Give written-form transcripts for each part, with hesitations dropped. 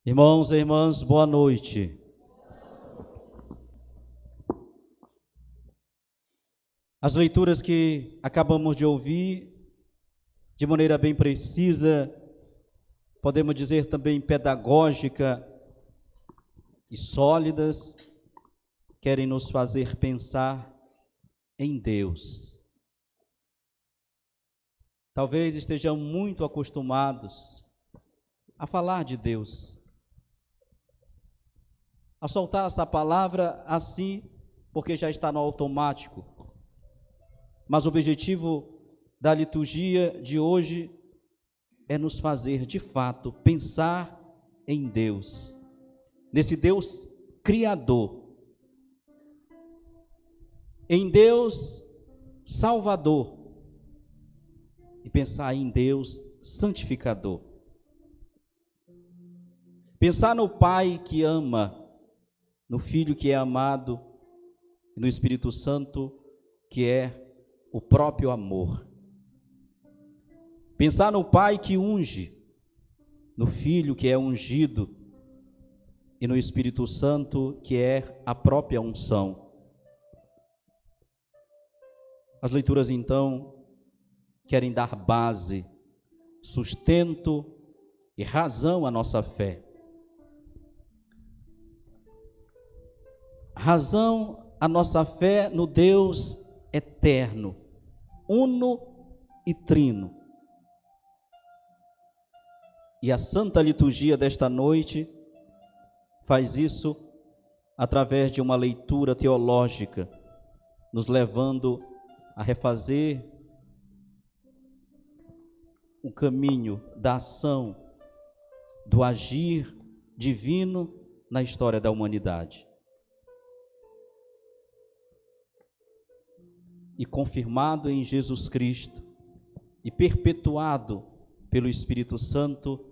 Irmãos e irmãs, boa noite. As leituras que acabamos de ouvir, de maneira bem precisa, podemos dizer também pedagógica e sólidas, querem nos fazer pensar em Deus. Talvez estejamos muito acostumados a falar de Deus, a soltar essa palavra assim, porque já está no automático. Mas o objetivo da liturgia de hoje é nos fazer, de fato, pensar em Deus, nesse Deus Criador, em Deus Salvador, e pensar em Deus Santificador. Pensar no Pai que ama, no Filho que é amado, e no Espírito Santo que é o próprio amor. Pensar no Pai que unge, no Filho que é ungido, e no Espírito Santo que é a própria unção. As leituras então querem dar base, sustento e razão à nossa fé. Razão à nossa fé no Deus eterno, uno e trino. E a Santa Liturgia desta noite faz isso através de uma leitura teológica, nos levando a refazer o caminho da ação, do agir divino na história da humanidade. E confirmado em Jesus Cristo e perpetuado pelo Espírito Santo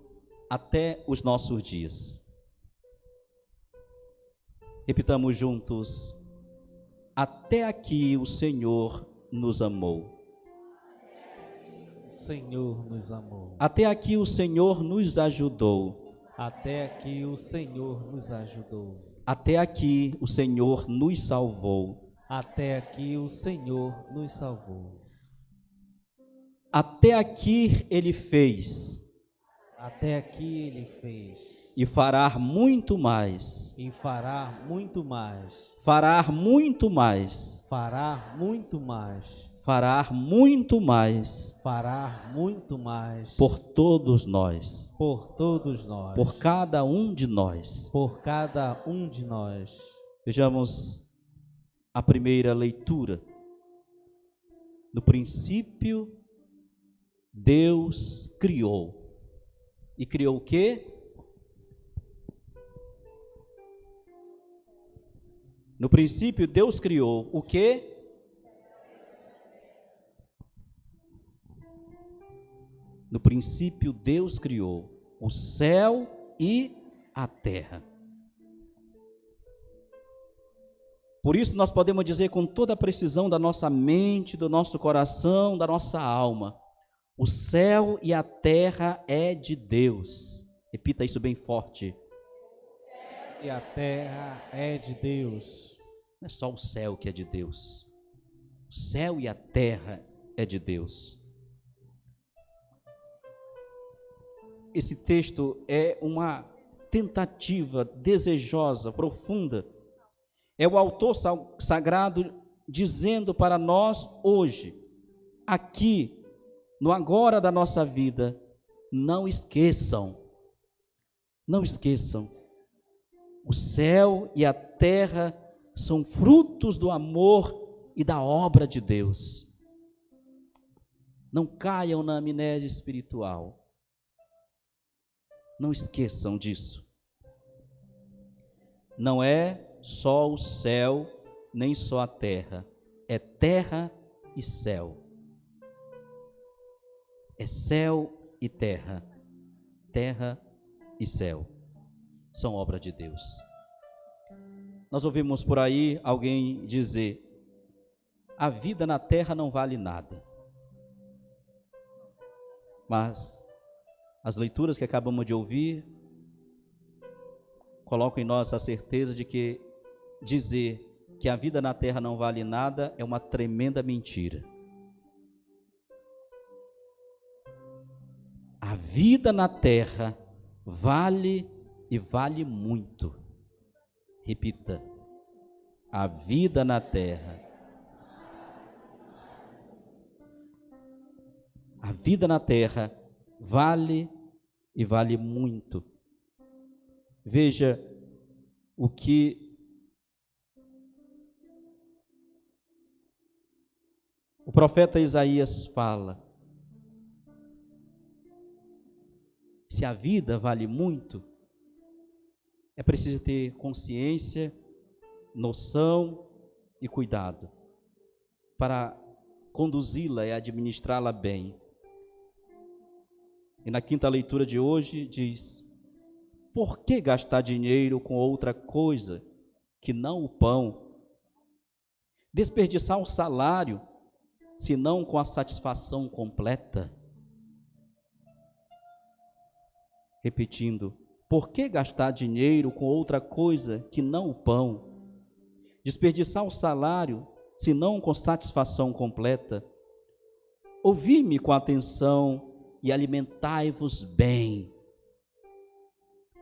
até os nossos dias. Repitamos juntos: até aqui o Senhor nos amou. Senhor nos amou. Até aqui o Senhor nos ajudou. Até aqui o Senhor nos ajudou. Até aqui o Senhor nos salvou. Até aqui o Senhor nos salvou. Até aqui Ele fez. Até aqui Ele fez. E fará muito mais. E fará muito mais. Fará muito mais. Fará muito mais. Fará muito mais. Fará muito mais. Por todos nós. Por todos nós. Por cada um de nós. Por cada um de nós. Vejamos a primeira leitura. No princípio, Deus criou. E criou o quê? No princípio, Deus criou o quê? No princípio, Deus criou o céu e a terra. Por isso, nós podemos dizer com toda a precisão da nossa mente, do nosso coração, da nossa alma: o céu e a terra é de Deus. Repita isso bem forte. E a terra é de Deus. Não é só o céu que é de Deus. O céu e a terra é de Deus. Esse texto é uma tentativa desejosa, profunda. É o autor sagrado dizendo para nós hoje, aqui, no agora da nossa vida: não esqueçam, não esqueçam, o céu e a terra são frutos do amor e da obra de Deus. Não caiam na amnésia espiritual. Não esqueçam disso. Não é só o céu, nem só a terra. É terra e céu. É céu e terra. Terra e céu. São obra de Deus. Nós ouvimos por aí alguém dizer: a vida na terra não vale nada. Mas as leituras que acabamos de ouvir coloca em nós a certeza de que dizer que a vida na terra não vale nada é uma tremenda mentira. A vida na terra vale e vale muito. Repita. A vida na terra. A vida na terra vale e vale muito. Veja o que o profeta Isaías fala. Se a vida vale muito, é preciso ter consciência, noção e cuidado para conduzi-la e administrá-la bem. E na quinta leitura de hoje diz: por que gastar dinheiro com outra coisa que não o pão? Desperdiçar o salário, senão com a satisfação completa? Repetindo, por que gastar dinheiro com outra coisa que não o pão? Desperdiçar o salário, senão com satisfação completa? Ouvi-me com atenção e alimentai-vos bem,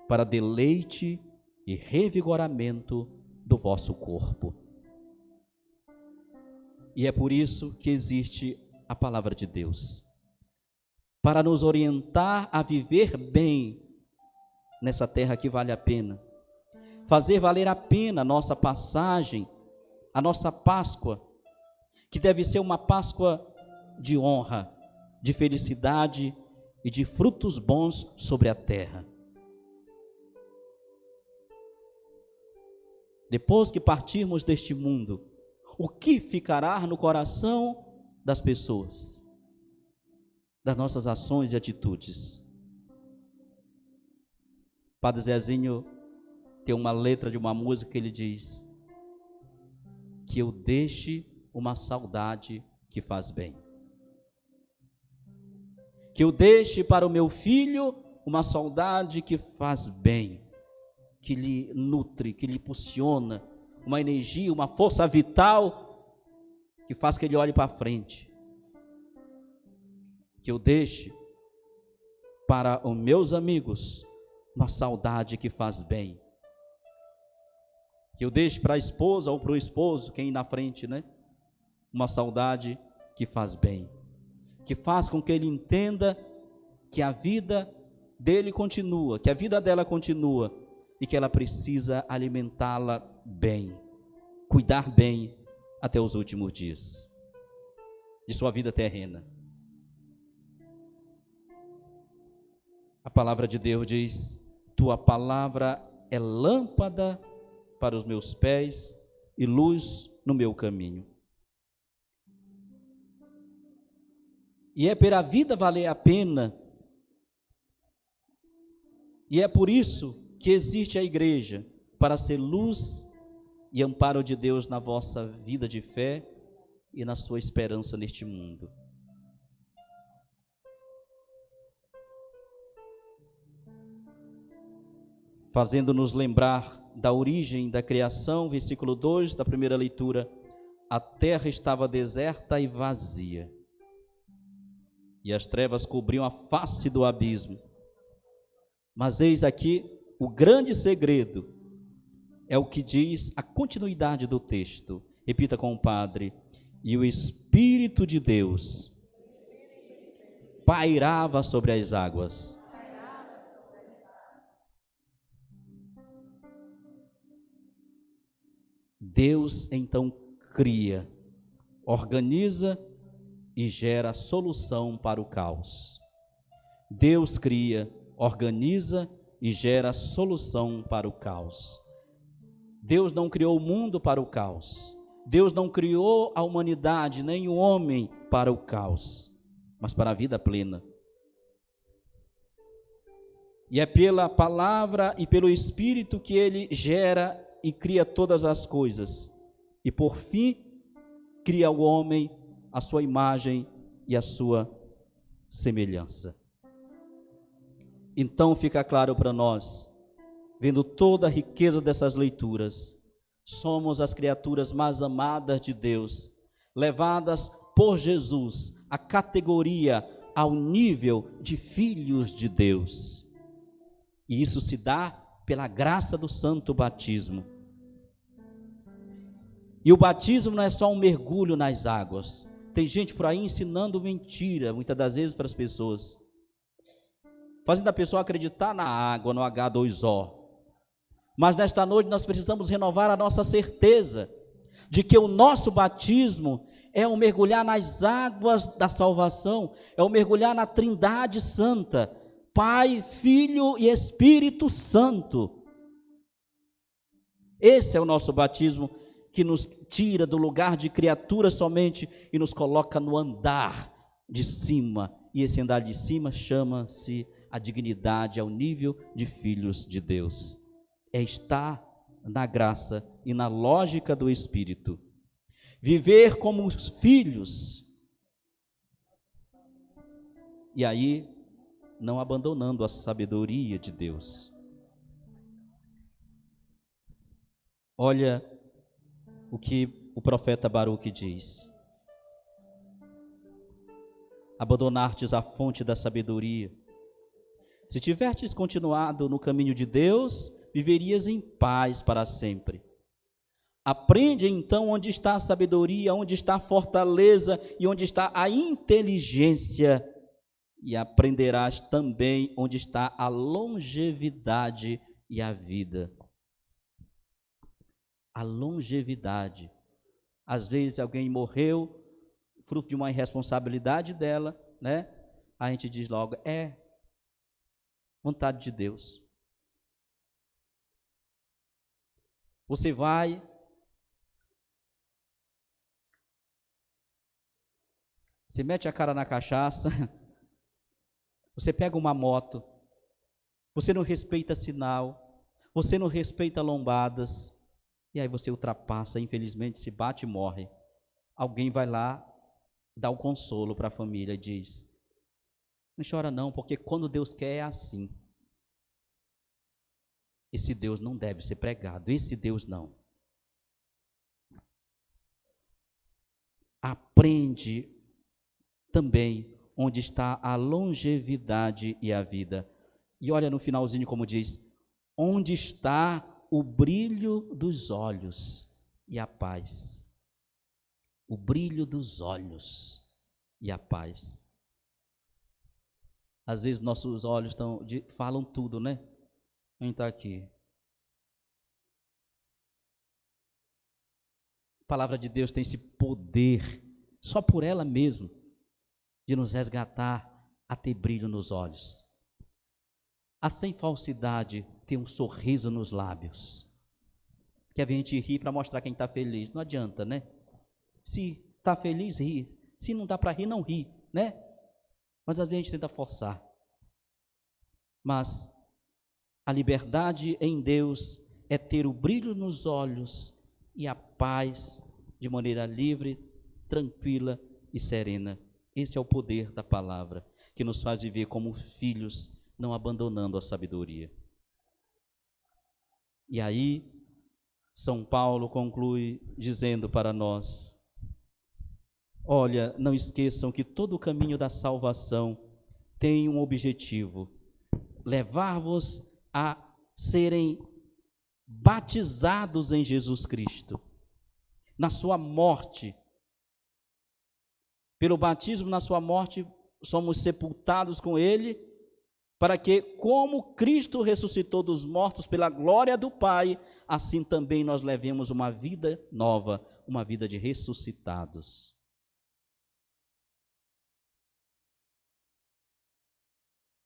para deleite e revigoramento do vosso corpo. E é por isso que existe a palavra de Deus, para nos orientar a viver bem nessa terra que vale a pena, fazer valer a pena a nossa passagem, a nossa Páscoa, que deve ser uma Páscoa de honra, de felicidade e de frutos bons sobre a terra. Depois que partirmos deste mundo, o que ficará no coração das pessoas, das nossas ações e atitudes? Padre Zezinho tem uma letra de uma música que ele diz: que eu deixe uma saudade que faz bem. Que eu deixe para o meu filho uma saudade que faz bem, que lhe nutre, que lhe impulsiona, uma energia, uma força vital que faz que ele olhe para frente. Que eu deixe para os meus amigos uma saudade que faz bem. Que eu deixe para a esposa ou para o esposo, quem ir na frente, né? Uma saudade que faz bem. Que faz com que ele entenda que a vida dele continua, que a vida dela continua e que ela precisa alimentá-la bem, cuidar bem até os últimos dias de sua vida terrena. A palavra de Deus diz: tua palavra é lâmpada para os meus pés e luz no meu caminho. E é pela vida valer a pena, e é por isso que existe a igreja, para ser luz e amparo de Deus na vossa vida de fé e na sua esperança neste mundo. Fazendo-nos lembrar da origem da criação, versículo 2 da primeira leitura: a terra estava deserta e vazia, e as trevas cobriam a face do abismo. Mas eis aqui o grande segredo, é o que diz a continuidade do texto. Repita com o padre: e o Espírito de Deus pairava sobre as águas. Deus então cria, organiza e gera solução para o caos. Deus cria, organiza e gera solução para o caos. Deus não criou o mundo para o caos. Deus não criou a humanidade, nem o homem para o caos, mas para a vida plena. E é pela palavra e pelo Espírito que Ele gera e cria todas as coisas. E por fim, cria o homem à sua imagem e à sua semelhança. Então fica claro para nós vendo toda a riqueza dessas leituras, somos as criaturas mais amadas de Deus, levadas por Jesus à categoria, ao nível de filhos de Deus. E isso se dá pela graça do santo batismo. E o batismo não é só um mergulho nas águas. Tem gente por aí ensinando mentira, muitas das vezes, para as pessoas, fazendo a pessoa acreditar na água, no H2O. Mas nesta noite nós precisamos renovar a nossa certeza de que o nosso batismo é um mergulhar nas águas da salvação, é um mergulhar na Trindade Santa, Pai, Filho e Espírito Santo. Esse é o nosso batismo, que nos tira do lugar de criatura somente e nos coloca no andar de cima. E esse andar de cima chama-se a dignidade, ao nível de filhos de Deus. É estar na graça e na lógica do Espírito. Viver como os filhos. E aí, não abandonando a sabedoria de Deus. Olha o que o profeta Baruque diz: abandonar-te a fonte da sabedoria. Se tivertes continuado no caminho de Deus, viverias em paz para sempre. Aprende então onde está a sabedoria, onde está a fortaleza e onde está a inteligência, e aprenderás também onde está a longevidade e a vida. A longevidade. Às vezes alguém morreu, fruto de uma irresponsabilidade dela, né? A gente diz logo, é vontade de Deus. Você vai, você mete a cara na cachaça, você pega uma moto, você não respeita sinal, você não respeita lombadas, e aí você ultrapassa, infelizmente se bate e morre. Alguém vai lá, dá o consolo para a família e diz: não chora não, porque quando Deus quer é assim. Esse Deus não deve ser pregado, esse Deus não. Aprende também onde está a longevidade e a vida. E olha no finalzinho como diz: onde está o brilho dos olhos e a paz. O brilho dos olhos e a paz. Às vezes nossos olhos falam tudo, né? Quem está aqui? A palavra de Deus tem esse poder, só por ela mesma, de nos resgatar a ter brilho nos olhos. A sem falsidade ter um sorriso nos lábios. Quer ver a gente rir para mostrar quem está feliz? Não adianta, né? Se está feliz, ri. Se não dá para rir, não ri, né? Mas às vezes a gente tenta forçar. Mas a liberdade em Deus é ter o brilho nos olhos e a paz de maneira livre, tranquila e serena. Esse é o poder da palavra, que nos faz viver como filhos, não abandonando a sabedoria. E aí, São Paulo conclui dizendo para nós: olha, não esqueçam que todo o caminho da salvação tem um objetivo: levar-vos a serem batizados em Jesus Cristo, na sua morte. Pelo batismo na sua morte, somos sepultados com Ele, para que, como Cristo ressuscitou dos mortos pela glória do Pai, assim também nós levemos uma vida nova, uma vida de ressuscitados.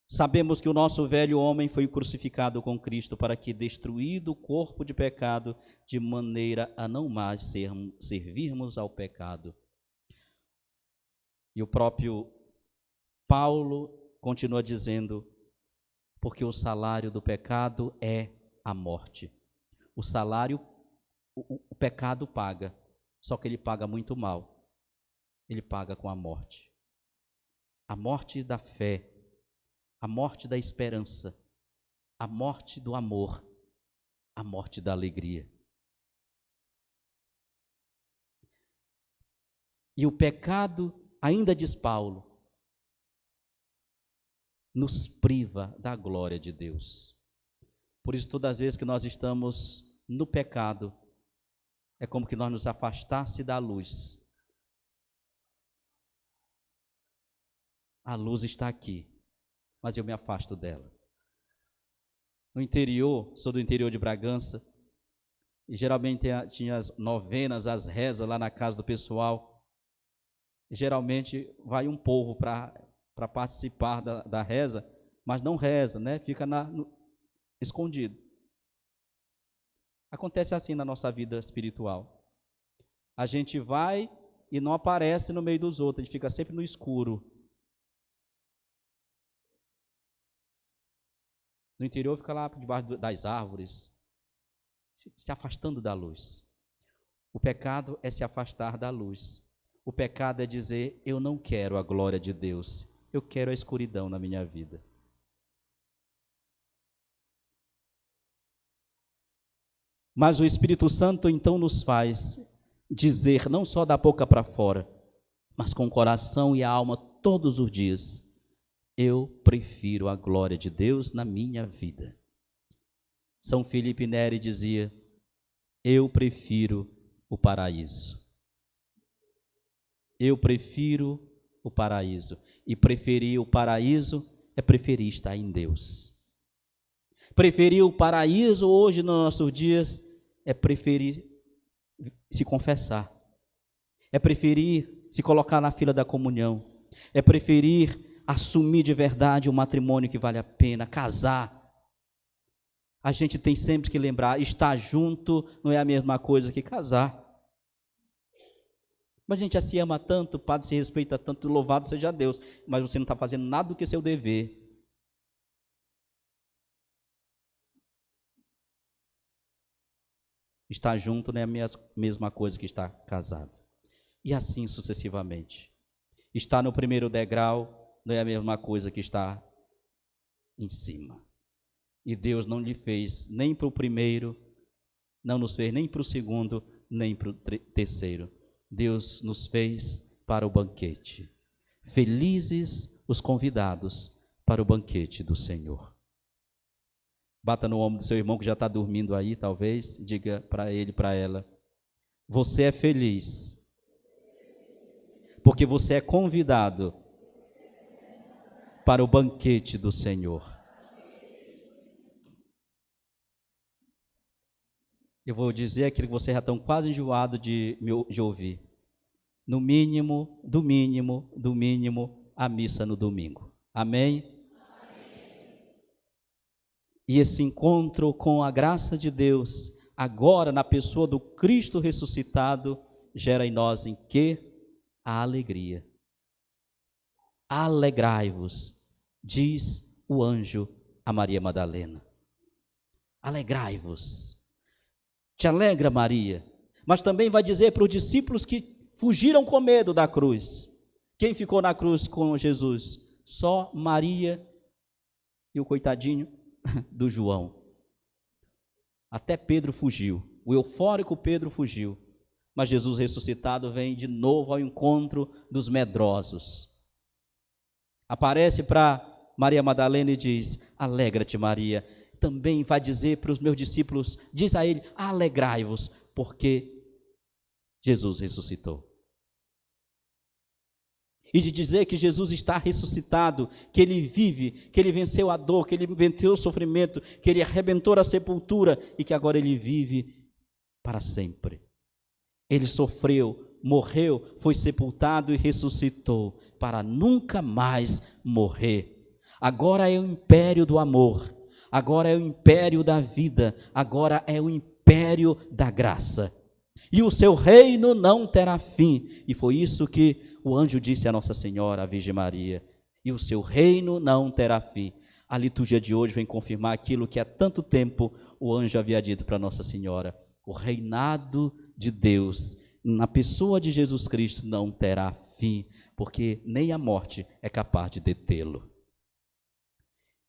Sabemos que o nosso velho homem foi crucificado com Cristo para que, destruído o corpo de pecado, de maneira a não mais servirmos ao pecado. E o próprio Paulo continua dizendo: porque o salário do pecado é a morte. O salário, o pecado paga, só que ele paga muito mal. Ele paga com a morte. A morte da fé, a morte da esperança, a morte do amor, a morte da alegria. E o pecado, ainda diz Paulo, nos priva da glória de Deus. Por isso, todas as vezes que nós estamos no pecado, é como que nós nos afastasse da luz. A luz está aqui, mas eu me afasto dela. No interior, sou do interior de Bragança, e geralmente tinha as novenas, as rezas lá na casa do pessoal. E geralmente vai um povo para participar da reza, mas não reza, né? Fica escondido. Acontece assim na nossa vida espiritual. A gente vai e não aparece no meio dos outros, a gente fica sempre no escuro. No interior fica lá debaixo das árvores, se afastando da luz. O pecado é se afastar da luz. O pecado é dizer, eu não quero a glória de Deus, eu quero a escuridão na minha vida. Mas o Espírito Santo então nos faz dizer, não só da boca para fora, mas com o coração e a alma todos os dias, eu prefiro a glória de Deus na minha vida. São Felipe Neri dizia, eu prefiro o paraíso. Eu prefiro o paraíso. E preferir o paraíso é preferir estar em Deus. Preferir o paraíso hoje nos nossos dias é preferir se confessar. É preferir se colocar na fila da comunhão. É preferir assumir de verdade um matrimônio que vale a pena, casar. A gente tem sempre que lembrar, estar junto não é a mesma coisa que casar. Mas a gente já se ama tanto, o padre se respeita tanto, louvado seja Deus, mas você não está fazendo nada do que seu dever. Estar junto não é a mesma coisa que estar casado. E assim sucessivamente. Estar no primeiro degrau não é a mesma coisa que estar em cima. E Deus não lhe fez nem para o primeiro, não nos fez nem para o segundo, nem para o terceiro. Deus nos fez para o banquete. Felizes os convidados para o banquete do Senhor. Bata no ombro do seu irmão que já está dormindo aí, talvez, diga para ele, para ela, você é feliz, porque você é convidado para o banquete do Senhor. Eu vou dizer aquilo que vocês já estão quase enjoados de ouvir. No mínimo, do mínimo, do mínimo, a missa no domingo. Amém? Amém. E esse encontro com a graça de Deus, agora na pessoa do Cristo ressuscitado, gera em nós em quê? A alegria. Alegrai-vos, diz o anjo a Maria Madalena. Alegrai-vos. Te alegra, Maria. Mas também vai dizer para os discípulos que fugiram com medo da cruz. Quem ficou na cruz com Jesus? Só Maria e o coitadinho do João. Até Pedro fugiu. O eufórico Pedro fugiu. Mas Jesus ressuscitado vem de novo ao encontro dos medrosos. Aparece para Maria Madalena e diz, alegra-te, Maria. Também vai dizer para os meus discípulos, diz a ele, alegrai-vos, porque Jesus ressuscitou. E de dizer que Jesus está ressuscitado, que ele vive, que ele venceu a dor, que ele venceu o sofrimento, que ele arrebentou a sepultura e que agora ele vive para sempre. Ele sofreu, morreu, foi sepultado e ressuscitou para nunca mais morrer. Agora é o império do amor. Agora é o império da vida, agora é o império da graça. E o seu reino não terá fim. E foi isso que o anjo disse a Nossa Senhora, a Virgem Maria. E o seu reino não terá fim. A liturgia de hoje vem confirmar aquilo que há tanto tempo o anjo havia dito para Nossa Senhora. O reinado de Deus, na pessoa de Jesus Cristo, não terá fim, porque nem a morte é capaz de detê-lo.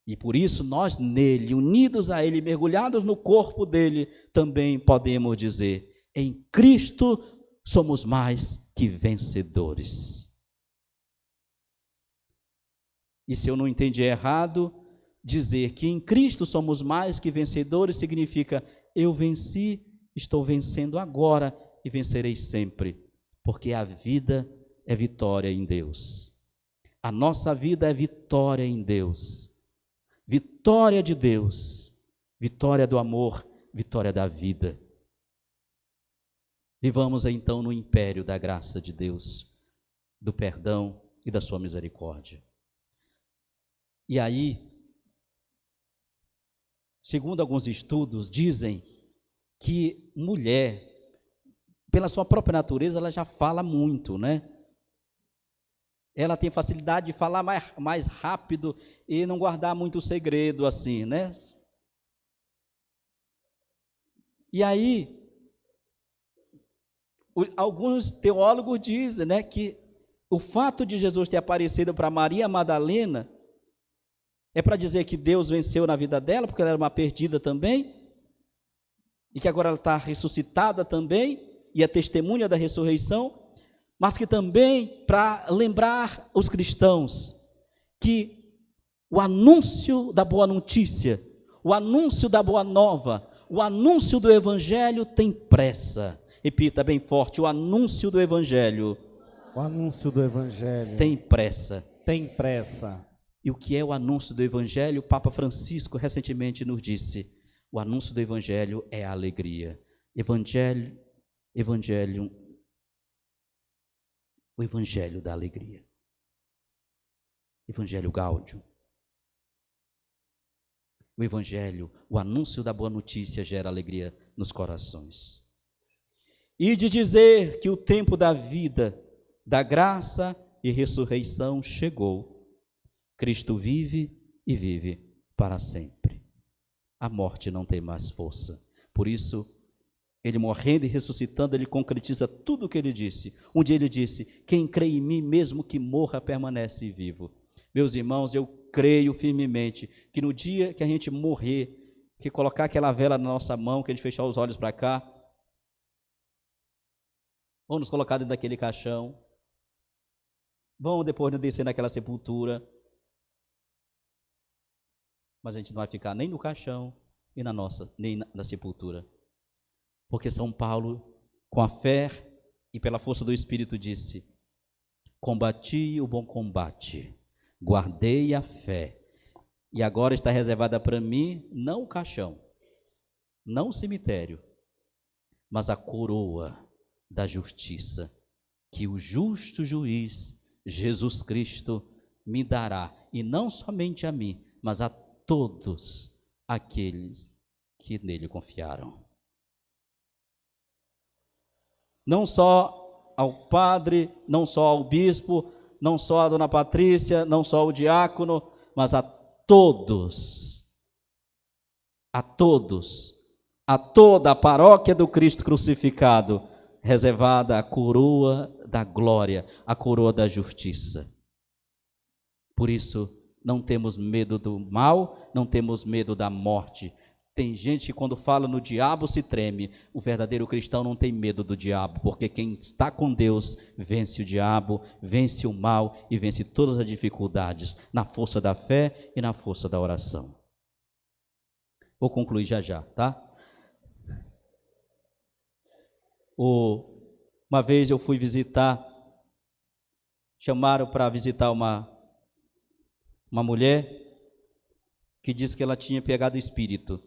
E por isso nós nele, unidos a ele, mergulhados no corpo dele, também podemos dizer: em Cristo somos mais que vencedores. E se eu não entendi errado, dizer que em Cristo somos mais que vencedores significa: eu venci, estou vencendo agora e vencerei sempre, porque a vida é vitória em Deus. A nossa vida é vitória em Deus. Vitória de Deus, vitória do amor, vitória da vida. Vivamos então no império da graça de Deus, do perdão e da sua misericórdia. E aí, segundo alguns estudos, dizem que mulher, pela sua própria natureza, ela já fala muito, né? Ela tem facilidade de falar mais rápido e não guardar muito segredo assim, né? E aí, alguns teólogos dizem, né, que o fato de Jesus ter aparecido para Maria Madalena é para dizer que Deus venceu na vida dela, porque ela era uma perdida também, e que agora ela está ressuscitada também, e é testemunha da ressurreição, mas que também para lembrar os cristãos que o anúncio da boa notícia, o anúncio da boa nova, o anúncio do evangelho tem pressa. Repita bem forte: o anúncio do evangelho. O anúncio do evangelho tem pressa. Tem pressa. E o que é o anúncio do evangelho? O Papa Francisco recentemente nos disse: o anúncio do evangelho é a alegria. Evangelho, o evangelho da alegria. Evangelho gáudio. O evangelho, o anúncio da boa notícia gera alegria nos corações. E de dizer que o tempo da vida, da graça e ressurreição chegou. Cristo vive e vive para sempre. A morte não tem mais força. Por isso, ele morrendo e ressuscitando, ele concretiza tudo o que ele disse. Um dia ele disse: quem crê em mim, mesmo que morra, permanece vivo. Meus irmãos, eu creio firmemente que no dia que a gente morrer, que colocar aquela vela na nossa mão, que a gente fechar os olhos para cá, vão nos colocar dentro daquele caixão, vão depois descer naquela sepultura, mas a gente não vai ficar nem no caixão e nem na sepultura. Porque São Paulo, com a fé e pela força do Espírito, disse: combati o bom combate, guardei a fé, e agora está reservada para mim não o caixão, não o cemitério, mas a coroa da justiça, que o justo juiz, Jesus Cristo, me dará, e não somente a mim, mas a todos aqueles que nele confiaram. Não só ao padre, não só ao bispo, não só a dona Patrícia, não só ao diácono, mas a todos, a toda a paróquia do Cristo crucificado, reservada a coroa da glória, a coroa da justiça. Por isso, não temos medo do mal, não temos medo da morte. Tem gente que quando fala no diabo se treme. O verdadeiro cristão não tem medo do diabo, porque quem está com Deus vence o diabo, vence o mal e vence todas as dificuldades, na força da fé e na força da oração. Vou concluir já, tá? Uma vez eu fui visitar, chamaram para visitar uma mulher que disse que ela tinha pegado o espírito.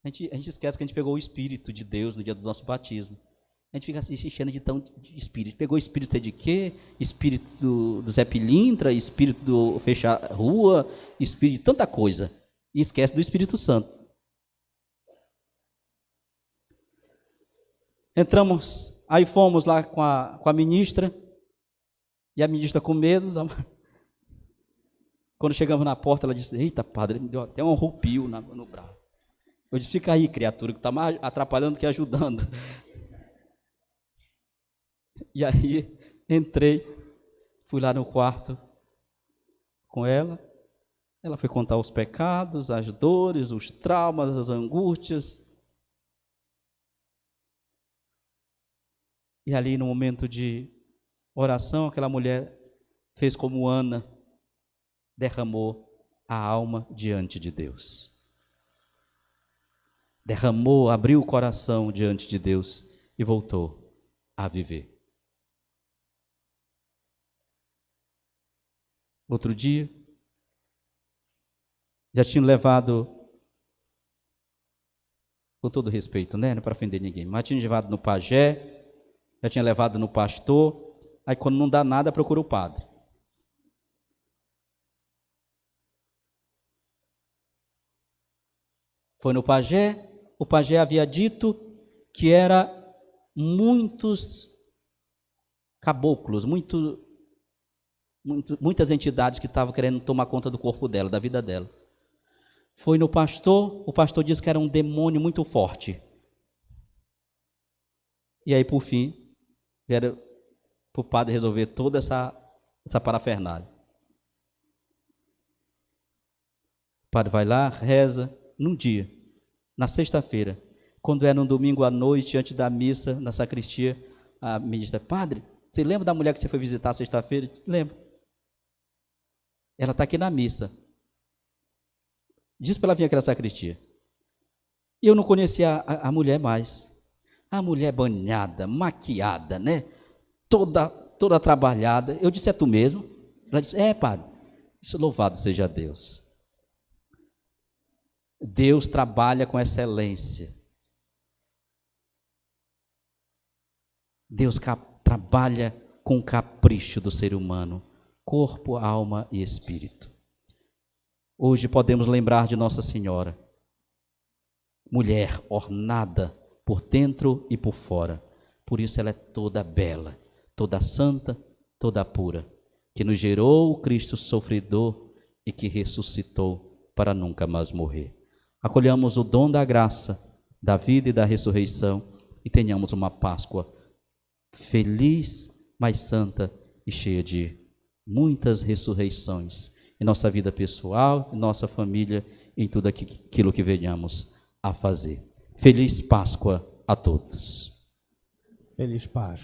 A gente esquece que a gente pegou o Espírito de Deus no dia do nosso batismo. A gente fica se enchendo de espírito. Pegou o espírito de quê? Espírito do Zé Pilintra, espírito do fechar rua, espírito de tanta coisa. E esquece do Espírito Santo. Entramos, aí fomos lá com a ministra, e a ministra com medo. Quando chegamos na porta, ela disse: eita, padre, me deu até um arrepio no braço. Eu disse: fica aí, criatura, que está mais atrapalhando que ajudando. E aí, entrei, fui lá no quarto, com ela. Ela foi contar os pecados, as dores, os traumas, as angústias. E ali no momento de oração, aquela mulher fez como Ana, derramou a alma diante de Deus. Derramou, abriu o coração diante de Deus e voltou a viver. Outro dia, já tinham levado, com todo respeito, né? Não é para ofender ninguém, mas tinham levado no pajé, já tinha levado no pastor, aí quando não dá nada, procura o padre. Foi no pajé, o pajé havia dito que era muitos caboclos, muitas entidades que estavam querendo tomar conta do corpo dela, da vida dela. Foi no pastor, o pastor disse que era um demônio muito forte. E aí, por fim, era para o padre resolver toda essa parafernália. O padre vai lá, reza, num dia, na sexta-feira, quando era um domingo à noite, antes da missa, na sacristia, a ministra: padre, você lembra da mulher que você foi visitar sexta-feira? Lembro. Ela está aqui na missa. Diz para ela vir aqui na sacristia. E eu não conhecia a mulher mais. A mulher banhada, maquiada, né? Toda trabalhada. Eu disse: é tu mesmo? Ela disse: é, padre. Isso, louvado seja Deus. Deus trabalha com excelência. Deus trabalha com o capricho do ser humano, corpo, alma e espírito. Hoje podemos lembrar de Nossa Senhora, mulher ornada por dentro e por fora. Por isso ela é toda bela, toda santa, toda pura, que nos gerou o Cristo sofredor e que ressuscitou para nunca mais morrer. Acolhamos o dom da graça, da vida e da ressurreição e tenhamos uma Páscoa feliz, mas santa e cheia de muitas ressurreições em nossa vida pessoal, em nossa família, em tudo aquilo que venhamos a fazer. Feliz Páscoa a todos. Feliz Páscoa.